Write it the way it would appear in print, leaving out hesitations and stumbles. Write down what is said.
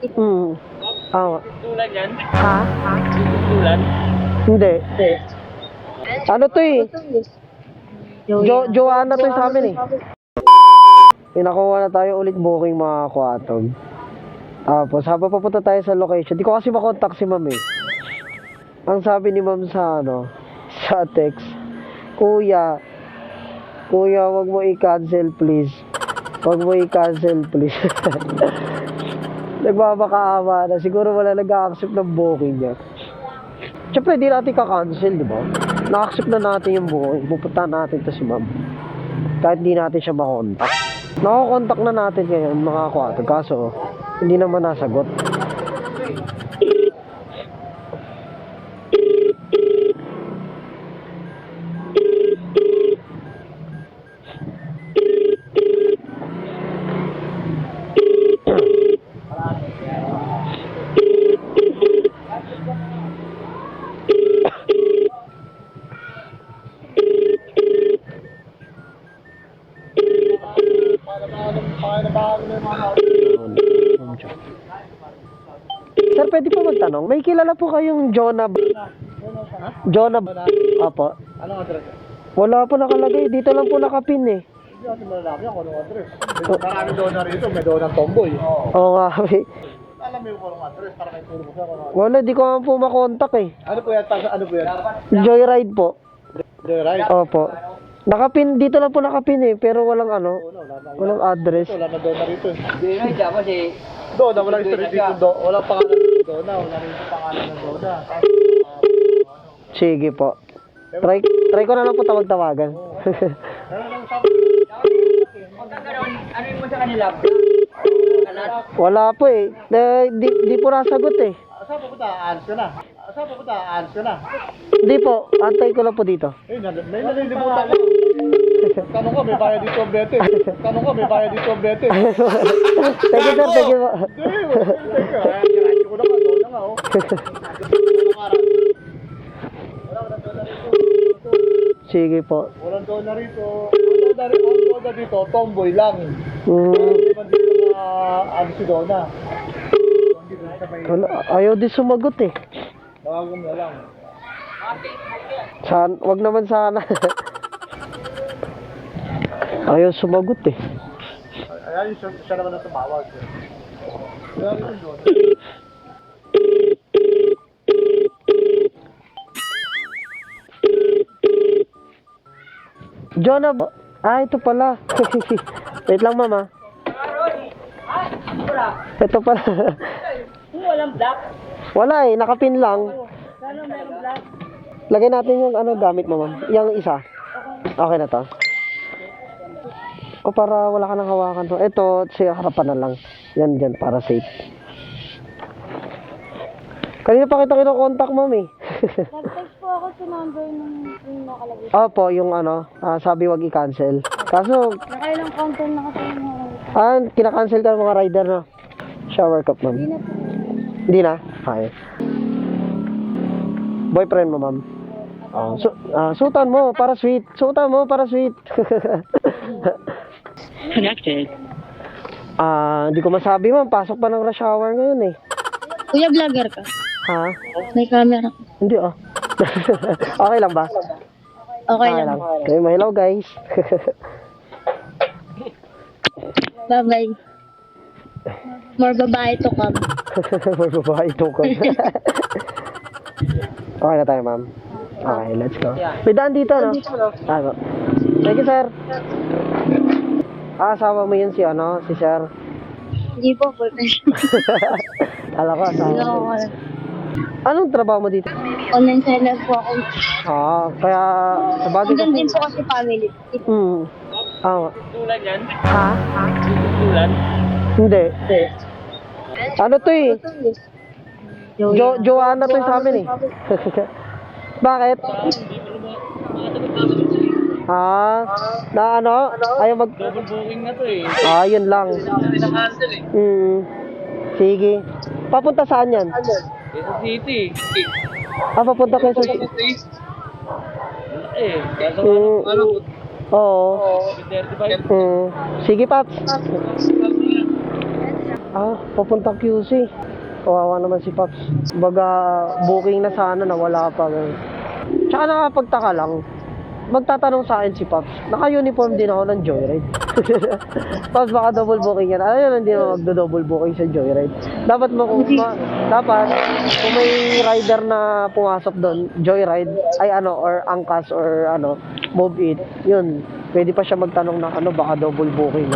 Tulan yan? Ha? Tulan? Hindi. Ano to eh? Joanna to sa amin eh. Pinakuha na tayo ulit booking mga kwatog. Tapos habang papunta tayo sa location, di ko kasi makontak si ma'am eh. Ang sabi ni ma'am sa sa text, Kuya, wag mo i-cancel please. Wag mo i-cancel please. Nagmamakaama na. Siguro wala nag-a-accept ng booking niya. Siyempre, di natin ka-cancel, di ba? Na-accept na natin yung booking. Pupunta natin to si ma'am. Kahit di natin siya makontak. Nakakontak na natin ngayon, mga kwatog. Kaso, hindi naman nasagot. Sir, pwede po magtanong. May kilala po kayong Jonah? Jonah? Opo. Anong address? Wala po nakalagay. Dito lang po nakapin eh. Hindi natin malalaki ako anong address. Maraming donor rito, may donor tomboy. Oo nga. Alam mo yung anong address para may turo ko siya kung Wala, di ko nga po makontak eh. ano po yan? Ano po yan? Joyride po. Joyride? Opo. Nakapin, dito lang po nakapin eh. Pero walang walang address. Wala na donor rito. Joyride dapat eh. Dona, wala history dito. Wala pangalan ng Dona. Wala rin pangalan ng Dona. Sige po. Try ko na lang po tawag-tawagan. Ano yung mo sa kanila? Wala po eh. Di po nasagot eh. Saan pupunta? Aalis ka na. Saan pupunta? Aalis ka na. Hindi po. Antay ko lang po dito. Eh, may nalilimutan ko. Tanong ko, may bayad dito ang bete. Tanong ko, may bayad dito ang bete. Thank you sir, thank you. Hindi, ko na nga, Dona nga, oh. Sige po. Walang Dona rito. Ang Dona dito, tomboy lang. Hindi man dito ano si Dona. Ayaw di sumagot eh. Tawagom na lang. Wag naman sana. Ayaw sumagot eh. Ayan, siya naman na tumawag. Wala rin yung Dona. Jonah, ito pala. Wait lang mama. Ito pala. Walang black. Wala eh, nakapin lang. Kano meron black? Lagay natin yung gamit mo ma'am. Yung isa. Okay na to. O para wala ka nang hawakan to. Ito, sa harapan na lang. Yan dyan, para safe. Kanina pa kita kinokontak ma'am eh. Nag-text po ako sa number ng nakalagay. Opo, yung sabi wag i-cancel. Kaso, Nakailang content na kasi yung mga... kinakancel ka ng mga rider na. Shower cup ma'am. Hindi na po. Hindi na? Okay. Boyfriend mo ma'am? Oh, sutan mo para sweet. Sutan mo para sweet. Connected. Hindi ko masabi ma'am. Pasok pa ng rush hour ngayon eh. Kuya, vlogger ka? Ha? May camera. Hindi ah. Okay lang ba? Okay lang. Okay, hello guys. Bye-bye. More babae to come. More babae tukod. Okay na tayo ma'am. Okay, let's go. May daan dito no? Ano? Thank you sir. Asawa mo yun si sir. Hindi po, full time. Alam ko, asawa. Anong trabaho mo dito? Online seller po ako. Kaya sa bagay Hanggang din po kasi family. Tulan yan? Ha? Tulan? Hindi. Ano to eh? Joanna to sa amin eh. Bakit? Ayaw mag... Double booking na to eh. Yun lang. Pinakancel eh. Sige. Papunta saan yan? Quezon City. Papunta kayo sa... Kaso Oo. 35. Sige, Paps. Papunta QC. Kawawa naman si Pops. Baga, booking na sana, nawala pa. Tsaka nakapagtaka lang, magtatanong sa akin si Pops, naka-uniform din ako ng Joyride. Pops, baka double booking yan. Ayun, hindi naman magdo-double booking sa Joyride. Dapat dapat, kung may rider na pumasok doon, Joyride, ay or Angkas, or Move It, yun, pwede pa siya magtanong na baka double booking.